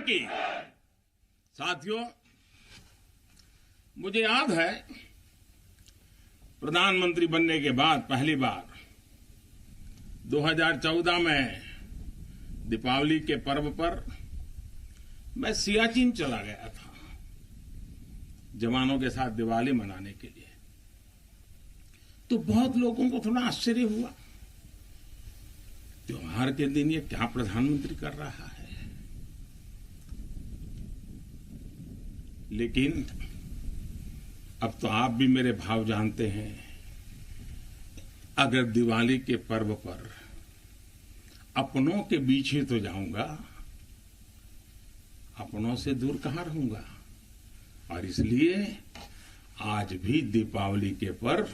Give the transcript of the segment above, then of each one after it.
की। साथियों, मुझे याद है प्रधानमंत्री बनने के बाद पहली बार 2014 में दीपावली के पर्व पर मैं सियाचिन चला गया था जवानों के साथ दिवाली मनाने के लिए। तो बहुत लोगों को थोड़ा आश्चर्य हुआ, त्योहार के दिन ये क्या प्रधानमंत्री कर रहा है। लेकिन अब तो आप भी मेरे भाव जानते हैं। अगर दिवाली के पर्व पर अपनों के बीच ही तो जाऊंगा, अपनों से दूर कहां रहूंगा। और इसलिए आज भी दीपावली के पर्व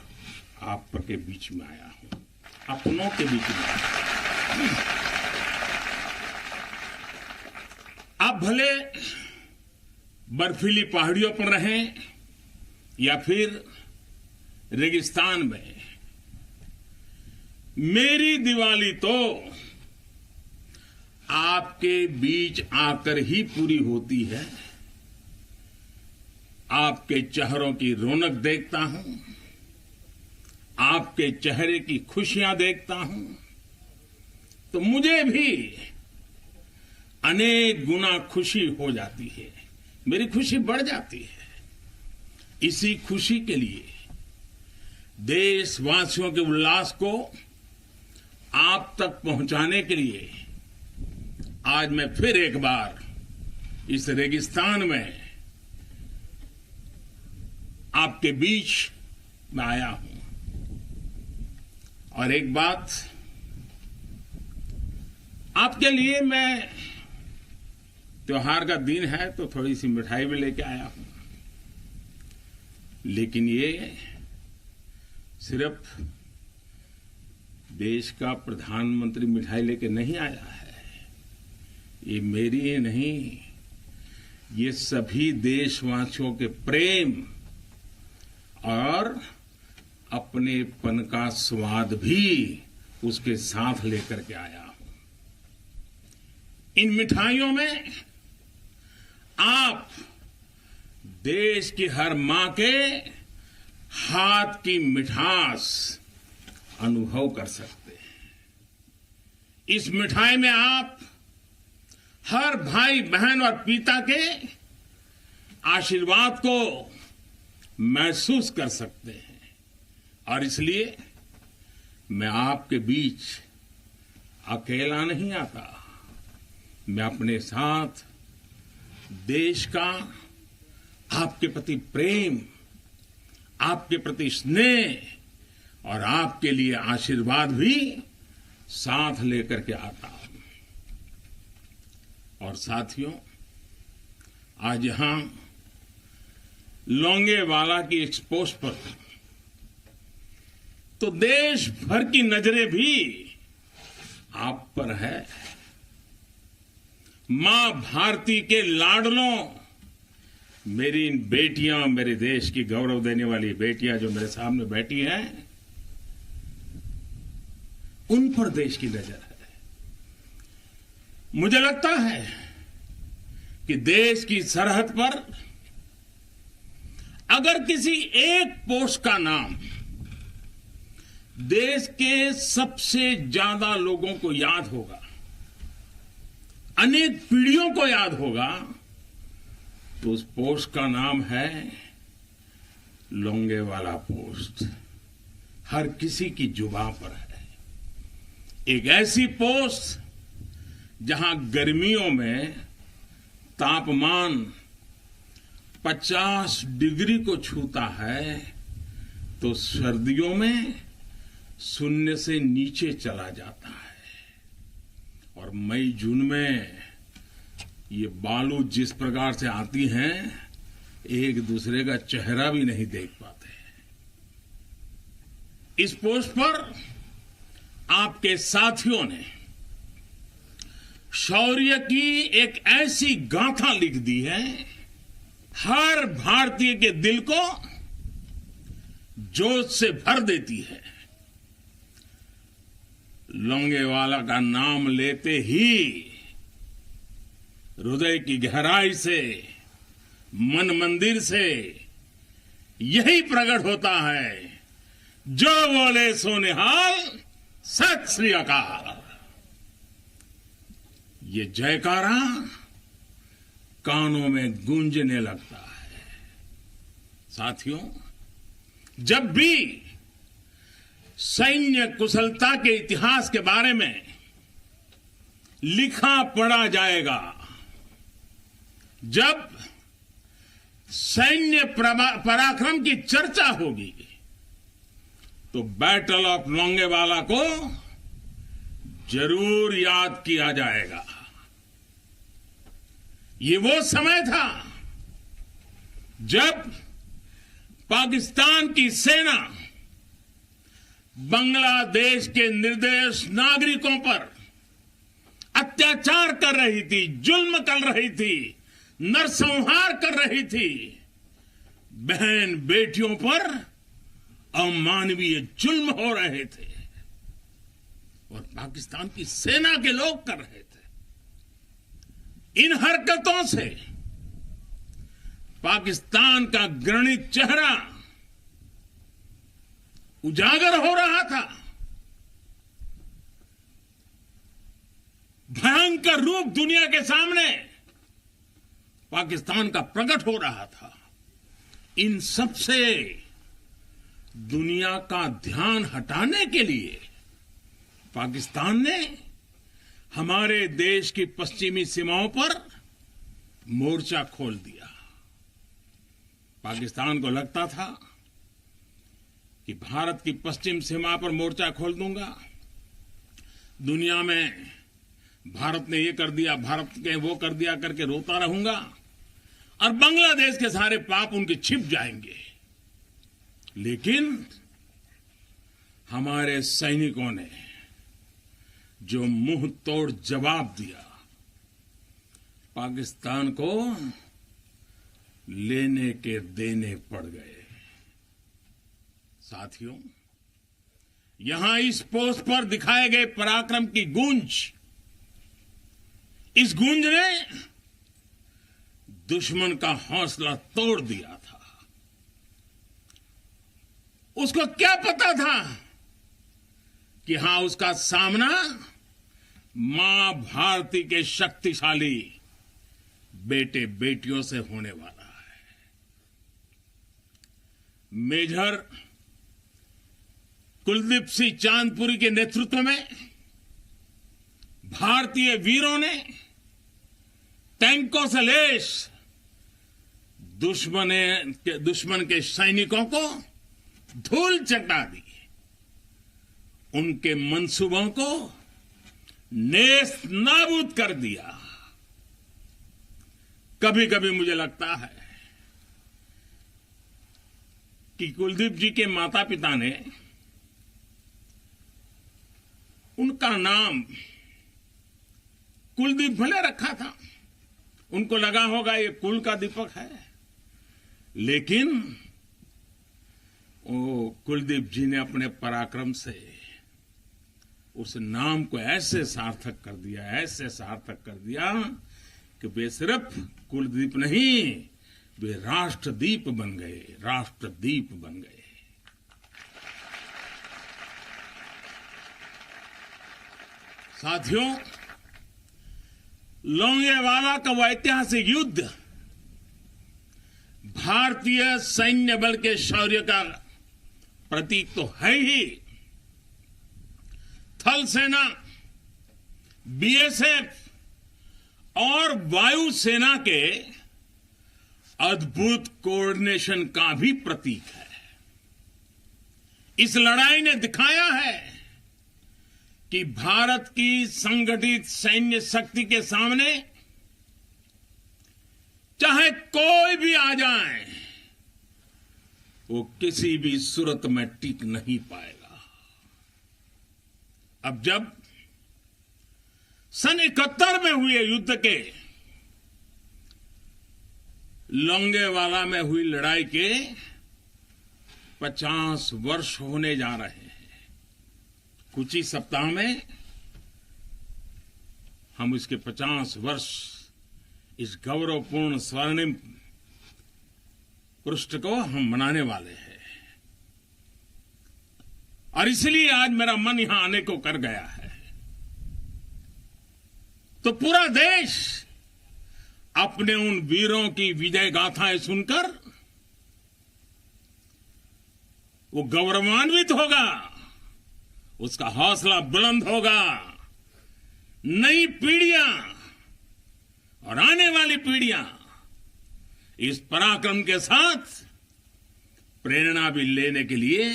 आप के बीच में आया हूं, अपनों के बीच में आया हूं। आप भले बर्फीली पहाड़ियों पर रहें या फिर रेगिस्तान में, मेरी दिवाली तो आपके बीच आकर ही पूरी होती है। आपके चेहरों की रौनक देखता हूं, आपके चेहरे की खुशियां देखता हूं, तो मुझे भी अनेक गुना खुशी हो जाती है, मेरी खुशी बढ़ जाती है। इसी खुशी के लिए, देशवासियों के उल्लास को आप तक पहुंचाने के लिए आज मैं फिर एक बार इस रेगिस्तान में आपके बीच में आया हूं। और एक बात आपके लिए, मैं त्योहार का दिन है तो थोड़ी सी मिठाई भी लेके आया हूं। लेकिन ये सिर्फ देश का प्रधानमंत्री मिठाई लेके नहीं आया है। ये मेरी ही नहीं, ये सभी देशवासियों के प्रेम और अपनेपन का स्वाद भी उसके साथ लेकर के आया हूं। इन मिठाइयों में आप देश की हर मां के हाथ की मिठास अनुभव कर सकते हैं। इस मिठाई में आप हर भाई बहन और पिता के आशीर्वाद को महसूस कर सकते हैं। और इसलिए मैं आपके बीच अकेला नहीं आता, मैं अपने साथ देश का आपके प्रति प्रेम, आपके प्रति स्नेह और आपके लिए आशीर्वाद भी साथ लेकर के आता हूं। और साथियों, आज यहां लोंगेवाला की एक्सपोज पर तो देश भर की नजरें भी आप पर है। मां भारती के लाडलों, मेरी इन बेटियां, मेरे देश की गौरव देने वाली बेटियां जो मेरे सामने बैठी हैं, उन पर देश की नजर है। मुझे लगता है कि देश की सरहद पर अगर किसी एक पोस्ट का नाम देश के सबसे ज्यादा लोगों को याद होगा, अनेक पीढ़ियों को याद होगा, तो उस पोस्ट का नाम है लोंगेवाला पोस्ट। हर किसी की जुबान पर है। एक ऐसी पोस्ट जहां गर्मियों में तापमान 50 डिग्री को छूता है, तो सर्दियों में शून्य से नीचे चला जाता है। और मई जून में ये बालू जिस प्रकार से आती हैं, एक दूसरे का चेहरा भी नहीं देख पाते। इस पोस्ट पर आपके साथियों ने शौर्य की एक ऐसी गाथा लिख दी है, हर भारतीय के दिल को जोश से भर देती है। लोंगेवाला का नाम लेते ही हृदय की गहराई से, मन मंदिर से यही प्रकट होता है, जो बोले सो निहाल, सत श्री अकाल। ये जयकारा कानों में गूंजने लगता है। साथियों, जब भी सैन्य कुशलता के इतिहास के बारे में लिखा पढ़ा जाएगा, जब सैन्य पराक्रम की चर्चा होगी, तो बैटल ऑफ लोंगेवाला को जरूर याद किया जाएगा। ये वो समय था जब पाकिस्तान की सेना बांग्लादेश के निर्दोष नागरिकों पर अत्याचार कर रही थी, जुल्म कर रही थी, नरसंहार कर रही थी। बहन बेटियों पर अमानवीय जुल्म हो रहे थे और पाकिस्तान की सेना के लोग कर रहे थे। इन हरकतों से पाकिस्तान का घृणित चेहरा उजागर हो रहा था, भयंकर रूप दुनिया के सामने पाकिस्तान का प्रकट हो रहा था। इन सब से दुनिया का ध्यान हटाने के लिए पाकिस्तान ने हमारे देश की पश्चिमी सीमाओं पर मोर्चा खोल दिया। पाकिस्तान को लगता था कि भारत की पश्चिम सीमा पर मोर्चा खोल दूंगा, दुनिया में भारत ने ये कर दिया, भारत ने वो कर दिया करके रोता रहूंगा और बांग्लादेश के सारे पाप उनके छिप जाएंगे। लेकिन हमारे सैनिकों ने जो मुंह तोड़ जवाब दिया, पाकिस्तान को लेने के देने पड़ गए। साथियों, यहां इस पोस्ट पर दिखाए गए पराक्रम की गूंज, इस गूंज ने दुश्मन का हौसला तोड़ दिया था। उसको क्या पता था कि हां, उसका सामना मां भारती के शक्तिशाली बेटे बेटियों से होने वाला है। मेजर कुलदीप सिंह चांदपुरी के नेतृत्व में भारतीय वीरों ने टैंकों से लैस दुश्मन के सैनिकों को धूल चटा दी, उनके मंसूबों को नेस्त नाबूद कर दिया। कभी कभी मुझे लगता है कि कुलदीप जी के माता पिता ने उनका नाम कुलदीप भले रखा था, उनको लगा होगा ये कुल का दीपक है, लेकिन वो कुलदीप जी ने अपने पराक्रम से उस नाम को ऐसे सार्थक कर दिया, ऐसे सार्थक कर दिया कि वे सिर्फ कुलदीप नहीं, वे राष्ट्रदीप बन गए, राष्ट्रदीप बन गए। साथियों, लोंगेवाला का वो ऐतिहासिक युद्ध भारतीय सैन्य बल के शौर्य का प्रतीक तो है ही। थल सेना, बीएसएफ और वायु सेना के अद्भुत कोऑर्डिनेशन का भी प्रतीक है। इस लड़ाई ने दिखाया है कि भारत की संगठित सैन्य शक्ति के सामने चाहे कोई भी आ जाए, वो किसी भी सूरत में टिक नहीं पाएगा। अब जब सन 71 में हुए युद्ध के, लोंगेवाला में हुई लड़ाई के 50 वर्ष होने जा रहे हैं। कुछ ही सप्ताह में हम इसके 50 वर्ष इस गौरवपूर्ण स्वर्णिम पृष्ठ को हम मनाने वाले हैं और इसलिए आज मेरा मन यहां आने को कर गया है। तो पूरा देश अपने उन वीरों की विजय गाथाएं सुनकर वो गौरवान्वित होगा, उसका हौसला बुलंद होगा। नई पीढ़ियां और आने वाली पीढ़ियां इस पराक्रम के साथ प्रेरणा भी लेने के लिए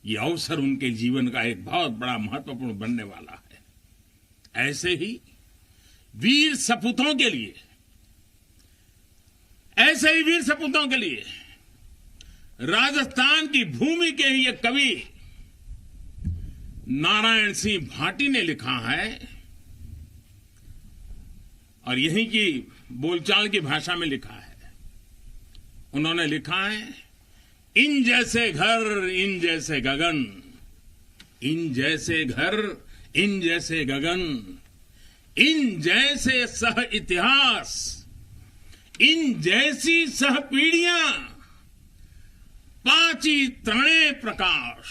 ये अवसर उनके जीवन का एक बहुत बड़ा महत्वपूर्ण बनने वाला है। ऐसे ही वीर सपूतों के लिए, राजस्थान की भूमि के ही एक कवि नारायण सिंह भाटी ने लिखा है और यहीं की बोलचाल की भाषा में लिखा है। उन्होंने लिखा है, इन जैसे घर इन जैसे गगन, इन जैसे घर इन जैसे गगन, इन जैसे सह इतिहास, इन जैसी सह पीढ़ियां, पाची तणे प्रकाश,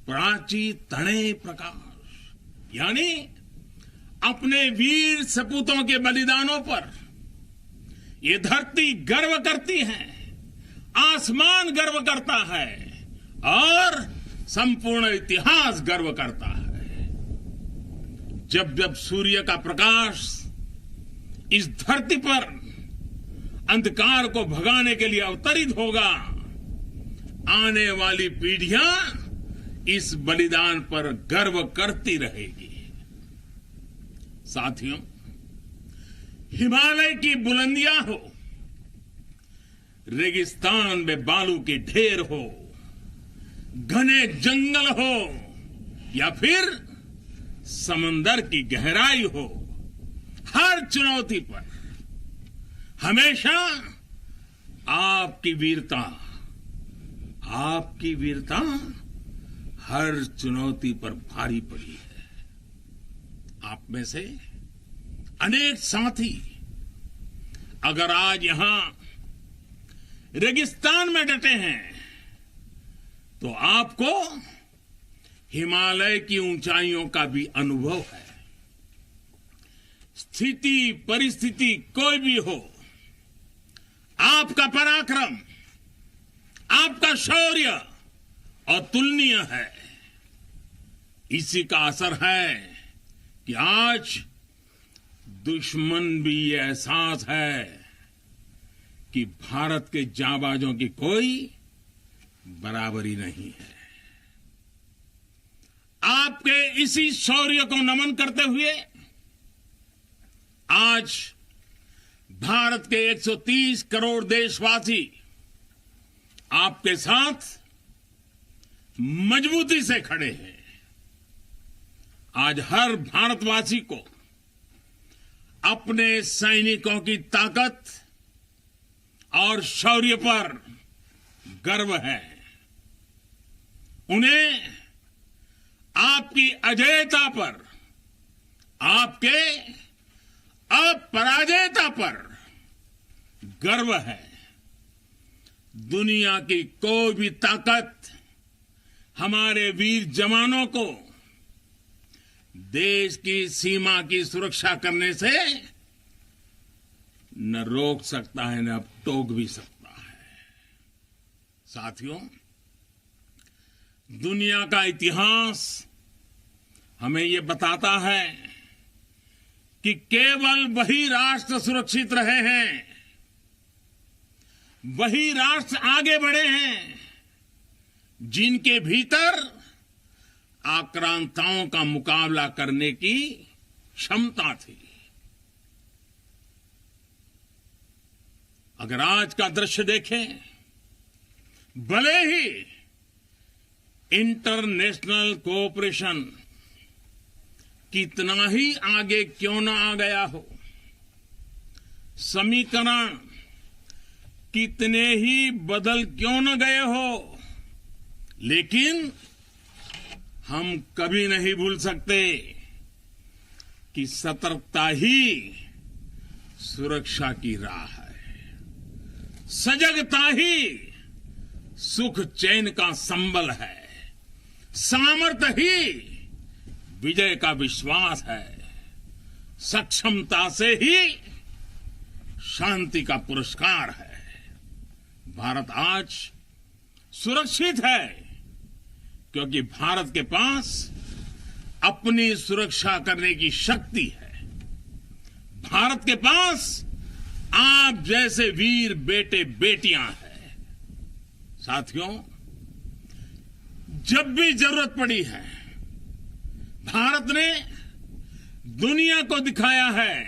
प्राची तणे प्रकाश। यानी अपने वीर सपूतों के बलिदानों पर ये धरती गर्व करती है, आसमान गर्व करता है और संपूर्ण इतिहास गर्व करता है। जब जब सूर्य का प्रकाश इस धरती पर अंधकार को भगाने के लिए अवतरित होगा, आने वाली पीढ़ियां इस बलिदान पर गर्व करती रहेगी। साथियों, हिमालय की बुलंदियां हो, रेगिस्तान में बालू के ढेर हो, घने जंगल हो या फिर समंदर की गहराई हो, हर चुनौती पर हमेशा आपकी वीरता हर चुनौती पर भारी पड़ी है। आप में से अनेक साथी अगर आज यहां रेगिस्तान में डटे हैं तो आपको हिमालय की ऊंचाइयों का भी अनुभव है। स्थिति परिस्थिति कोई भी हो, आपका पराक्रम, आपका शौर्य अतुलनीय है। इसी का असर है कि आज दुश्मन भी ये एहसास है कि भारत के जांबाजों की कोई बराबरी नहीं है। आपके इसी शौर्य को नमन करते हुए आज भारत के 130 करोड़ देशवासी आपके साथ मजबूती से खड़े हैं। आज हर भारतवासी को अपने सैनिकों की ताकत और शौर्य पर गर्व है। उन्हें आपकी अजेयता पर, आपके अपराजेयता पर गर्व है। दुनिया की कोई भी ताकत हमारे वीर जवानों को देश की सीमा की सुरक्षा करने से न रोक सकता है, न टोक भी सकता है। साथियों, दुनिया का इतिहास हमें ये बताता है कि केवल वही राष्ट्र सुरक्षित रहे हैं, वही राष्ट्र आगे बढ़े हैं जिनके भीतर आक्रांताओं का मुकाबला करने की क्षमता थी। अगर आज का दृश्य देखें, भले ही इंटरनेशनल कोऑपरेशन कितना ही आगे क्यों न आ गया हो, समीकरण कितने ही बदल क्यों न गए हो, लेकिन हम कभी नहीं भूल सकते कि सतर्कता ही सुरक्षा की राह है। सजगता ही सुख चैन का संबल है। सामर्थ्य ही विजय का विश्वास है। सक्षमता से ही शांति का पुरस्कार है। भारत आज सुरक्षित है क्योंकि भारत के पास अपनी सुरक्षा करने की शक्ति है। भारत के पास आप जैसे वीर बेटे बेटियां हैं। साथियों, जब भी जरूरत पड़ी है, भारत ने दुनिया को दिखाया है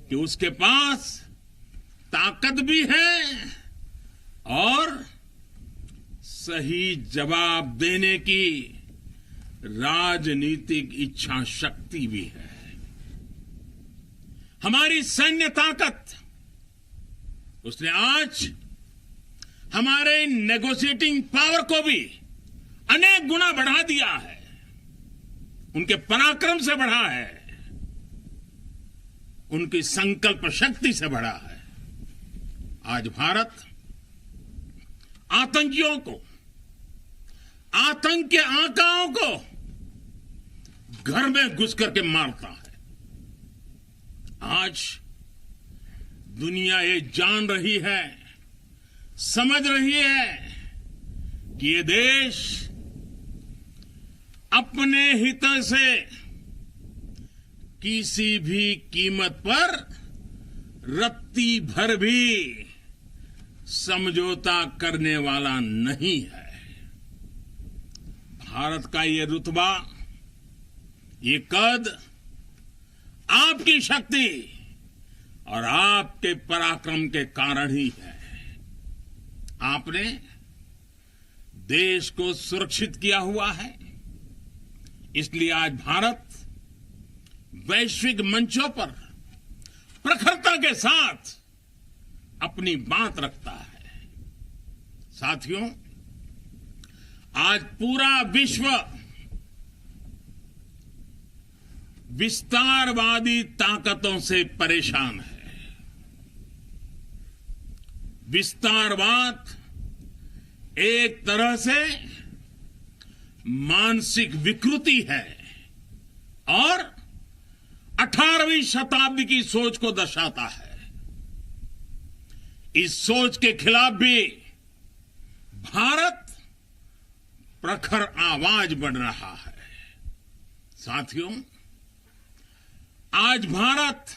कि उसके पास ताकत भी है और सही जवाब देने की राजनीतिक इच्छा शक्ति भी है। हमारी सैन्य ताकत, उसने आज हमारे नेगोशिएटिंग पावर को भी अनेक गुना बढ़ा दिया है। उनके पराक्रम से बढ़ा है, उनकी संकल्प शक्ति से बढ़ा है। आज भारत आतंकियों को, आतंक के आकाओं को घर में घुस करके मारता है। आज दुनिया ये जान रही है, समझ रही है कि ये देश अपने हितों से किसी भी कीमत पर रत्ती भर भी समझौता करने वाला नहीं है। भारत का ये रुतबा, ये कद आपकी शक्ति और आपके पराक्रम के कारण ही है। आपने देश को सुरक्षित किया हुआ है, इसलिए आज भारत वैश्विक मंचों पर प्रखरता के साथ अपनी बात रखता है। साथियों, आज पूरा विश्व विस्तारवादी ताकतों से परेशान है। विस्तारवाद एक तरह से मानसिक विकृति है और 18वीं शताब्दी की सोच को दर्शाता है। इस सोच के खिलाफ भी भारत प्रखर आवाज बढ़ रहा है। साथियों, आज भारत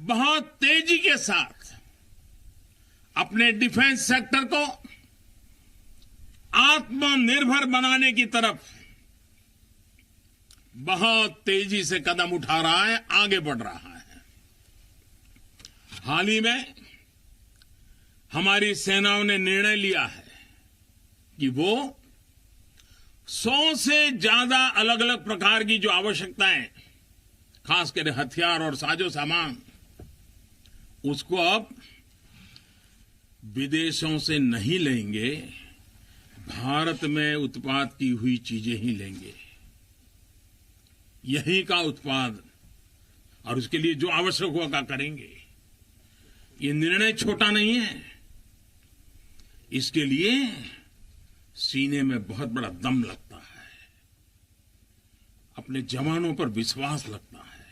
बहुत तेजी के साथ अपने डिफेंस सेक्टर को आत्मनिर्भर बनाने की तरफ बहुत तेजी से कदम उठा रहा है, आगे बढ़ रहा है। हाल ही में हमारी सेनाओं ने निर्णय लिया है कि वो 100 से ज्यादा अलग अलग प्रकार की जो आवश्यकताएं, खासकर हथियार और साजो सामान, उसको अब विदेशों से नहीं लेंगे, भारत में उत्पाद की हुई चीजें ही लेंगे। यहीं का उत्पाद और उसके लिए जो आवश्यक होगा करेंगे। ये निर्णय छोटा नहीं है। इसके लिए सीने में बहुत बड़ा दम लगता है, अपने जवानों पर विश्वास लगता है।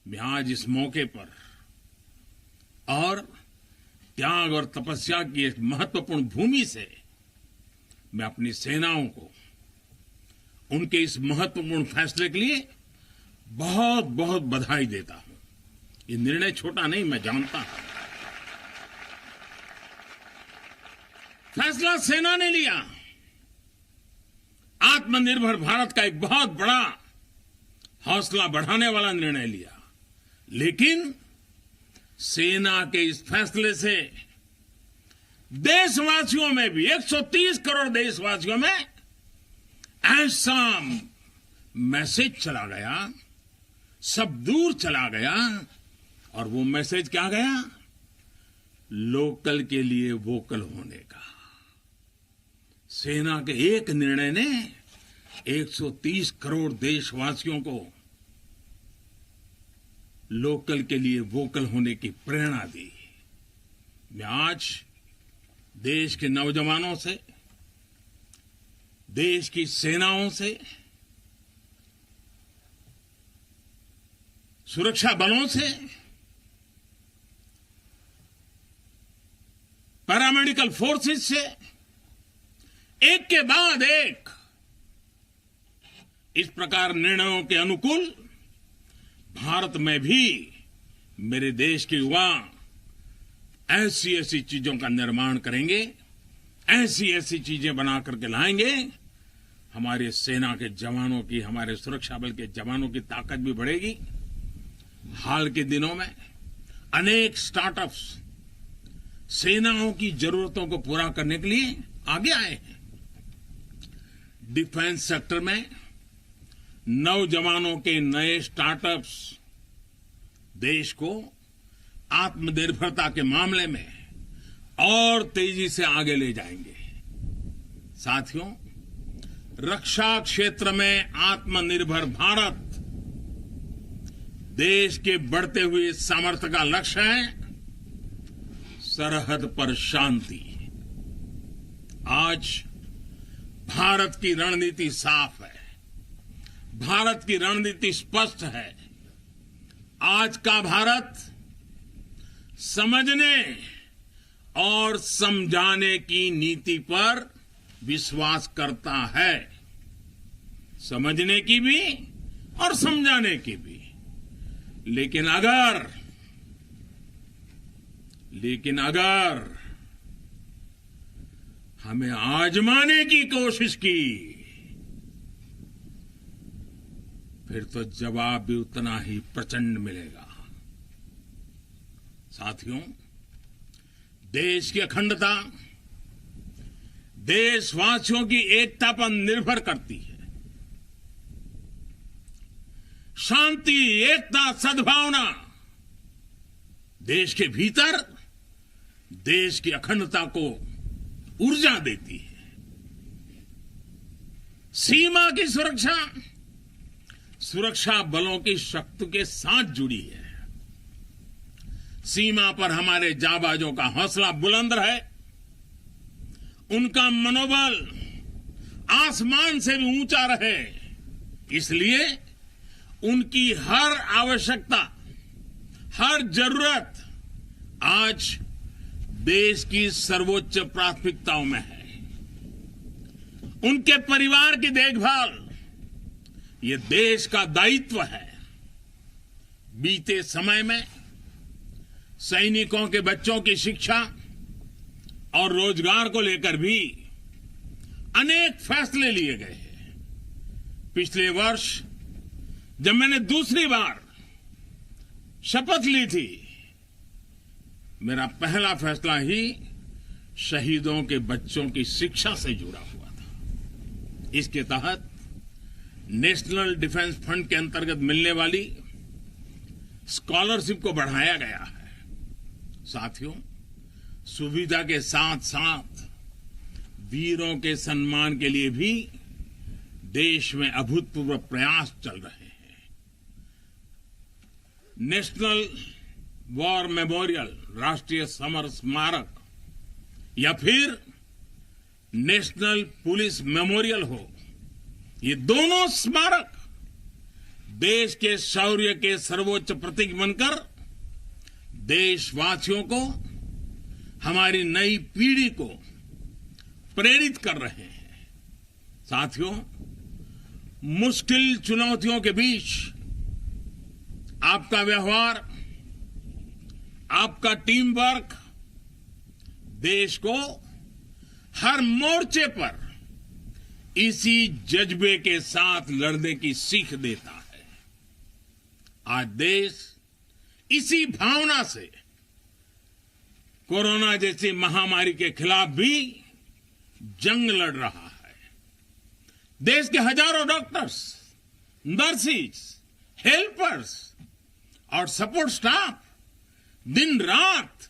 मैं आज इस मौके पर और त्याग और तपस्या की एक महत्वपूर्ण भूमि से मैं अपनी सेनाओं को उनके इस महत्वपूर्ण फैसले के लिए बहुत बहुत बधाई देता हूं। ये निर्णय छोटा नहीं, मैं जानता हूं। फैसला सेना ने लिया, आत्मनिर्भर भारत का एक बहुत बड़ा हौसला बढ़ाने वाला निर्णय लिया। लेकिन सेना के इस फैसले से देशवासियों में भी, 130 करोड़ देशवासियों में ऐसा मैसेज चला गया, सब दूर चला गया। और वो मैसेज क्या गया? लोकल के लिए वोकल होने का। सेना के एक निर्णय ने 130 करोड़ देशवासियों को लोकल के लिए वोकल होने की प्रेरणा दी। मैं आज देश के नौजवानों से, देश की सेनाओं से, सुरक्षा बलों से, पैरामेडिकल फोर्सेस से एक के बाद एक इस प्रकार निर्णयों के अनुकूल भारत में भी मेरे देश के युवा ऐसी ऐसी चीजों का निर्माण करेंगे, ऐसी ऐसी चीजें बना करके लाएंगे, हमारे सेना के जवानों की, हमारे सुरक्षा बल के जवानों की ताकत भी बढ़ेगी। हाल के दिनों में अनेक स्टार्टअप्स सेनाओं की जरूरतों को पूरा करने के लिए आगे आए हैं। डिफेंस सेक्टर में नौजवानों के नए स्टार्टअप्स देश को आत्मनिर्भरता के मामले में और तेजी से आगे ले जाएंगे। साथियों, रक्षा क्षेत्र में आत्मनिर्भर भारत देश के बढ़ते हुए सामर्थ्य का लक्ष्य है। सरहद पर शांति। आज भारत की रणनीति साफ है, भारत की रणनीति स्पष्ट है। आज का भारत समझने और समझाने की नीति पर विश्वास करता है, समझने की भी और समझाने की भी। लेकिन अगर हमें आजमाने की कोशिश की फिर तो जवाब भी उतना ही प्रचंड मिलेगा। साथियों, देश की अखंडता देशवासियों की एकता पर निर्भर करती है। शांति, एकता, सद्भावना देश के भीतर देश की अखंडता को ऊर्जा देती है। सीमा की सुरक्षा सुरक्षा बलों की शक्ति के साथ जुड़ी है। सीमा पर हमारे जाबाजों का हौसला बुलंद रहे, उनका मनोबल आसमान से भी ऊंचा रहे, इसलिए उनकी हर आवश्यकता, हर जरूरत आज देश की सर्वोच्च प्राथमिकताओं में है। उनके परिवार की देखभाल ये देश का दायित्व है। बीते समय में सैनिकों के बच्चों की शिक्षा और रोजगार को लेकर भी अनेक फैसले लिए गए हैं। पिछले वर्ष जब मैंने दूसरी बार शपथ ली थी, मेरा पहला फैसला ही शहीदों के बच्चों की शिक्षा से जुड़ा हुआ था। इसके तहत नेशनल डिफेंस फंड के अंतर्गत मिलने वाली स्कॉलरशिप को बढ़ाया गया है। साथियों, सुविधा के साथ साथ वीरों के सम्मान के लिए भी देश में अभूतपूर्व प्रयास चल रहे हैं। नेशनल वॉर मेमोरियल, राष्ट्रीय समर स्मारक, या फिर नेशनल पुलिस मेमोरियल हो, ये दोनों स्मारक देश के शौर्य के सर्वोच्च प्रतीक बनकर देशवासियों को, हमारी नई पीढ़ी को प्रेरित कर रहे हैं। साथियों, मुश्किल चुनौतियों के बीच आपका व्यवहार, आपका टीम वर्क देश को हर मोर्चे पर इसी जज्बे के साथ लड़ने की सीख देता है। आज देश इसी भावना से कोरोना जैसी महामारी के खिलाफ भी जंग लड़ रहा है। देश के हजारों डॉक्टर्स, नर्सिस, हेल्पर्स और सपोर्ट स्टाफ दिन रात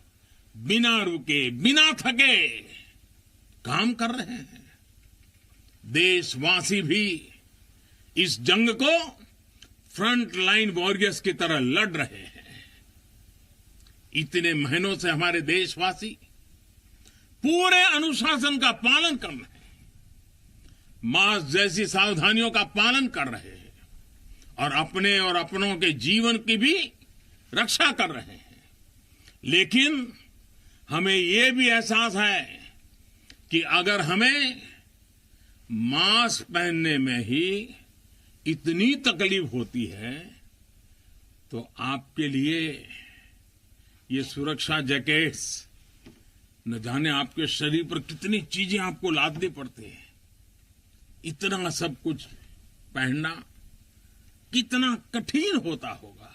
बिना रुके, बिना थके काम कर रहे हैं। देशवासी भी इस जंग को फ्रंट लाइन वॉरियर्स की तरह लड़ रहे हैं। इतने महीनों से हमारे देशवासी पूरे अनुशासन का पालन कर रहे हैं, मास्क जैसी सावधानियों का पालन कर रहे हैं और अपने और अपनों के जीवन की भी रक्षा कर रहे हैं। लेकिन हमें यह भी एहसास है कि अगर हमें मास्क पहनने में ही इतनी तकलीफ होती है तो आपके लिए ये सुरक्षा जैकेट्स न जाने आपके शरीर पर कितनी चीजें आपको लादनी पड़ती है। इतना सब कुछ पहनना कितना कठिन होता होगा।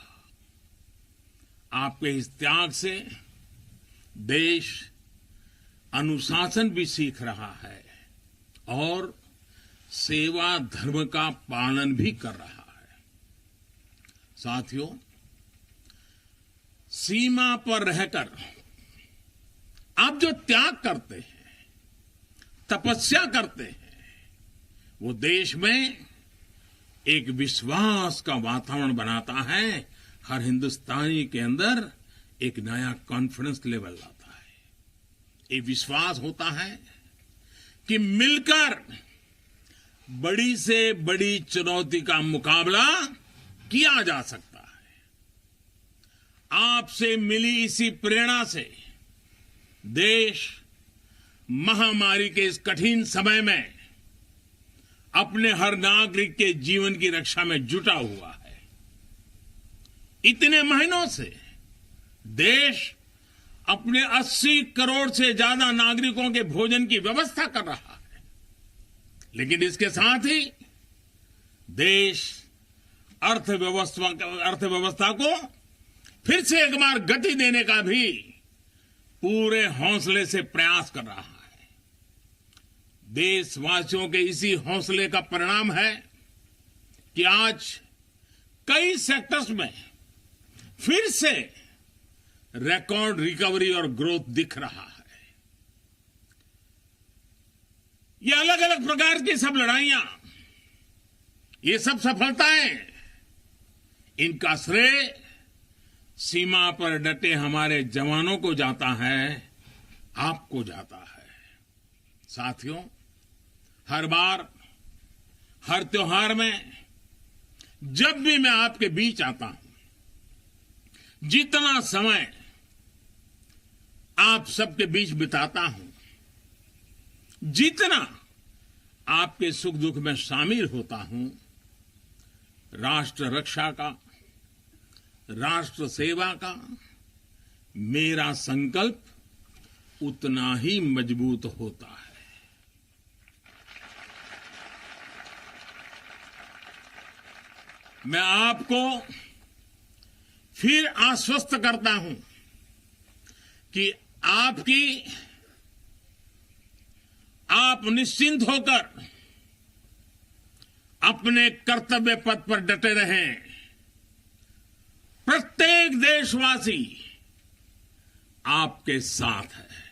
आपके इस त्याग से देश अनुशासन भी सीख रहा है और सेवा धर्म का पालन भी कर रहा है। साथियों, सीमा पर रहकर आप जो त्याग करते हैं, तपस्या करते हैं, वो देश में एक विश्वास का वातावरण बनाता है। हर हिंदुस्तानी के अंदर एक नया कॉन्फिडेंस लेवल आता है। एक विश्वास होता है कि मिलकर बड़ी से बड़ी चुनौती का मुकाबला किया जा सकता है। आपसे मिली इसी प्रेरणा से देश महामारी के इस कठिन समय में अपने हर नागरिक के जीवन की रक्षा में जुटा हुआ है। इतने महीनों से देश अपने 80 करोड़ से ज्यादा नागरिकों के भोजन की व्यवस्था कर रहा है, लेकिन इसके साथ ही देश अर्थव्यवस्था को फिर से एक बार गति देने का भी पूरे हौसले से प्रयास कर रहा है। देशवासियों के इसी हौसले का परिणाम है कि आज कई सेक्टर्स में फिर से रिकॉर्ड रिकवरी और ग्रोथ दिख रहा है। ये अलग अलग प्रकार की सब लड़ाइयां, ये सब सफलताएं, इनका श्रेय सीमा पर डटे हमारे जवानों को जाता है, आपको जाता है। साथियों, हर बार, हर त्योहार में जब भी मैं आपके बीच आता हूं, जितना समय आप सबके बीच बिताता हूं, जितना आपके सुख दुख में शामिल होता हूं, राष्ट्र रक्षा का, राष्ट्र सेवा का मेरा संकल्प उतना ही मजबूत होता है। मैं आपको फिर आश्वस्त करता हूं कि आप निश्चिंत होकर अपने कर्तव्य पथ पर डटे रहें। प्रत्येक देशवासी आपके साथ है।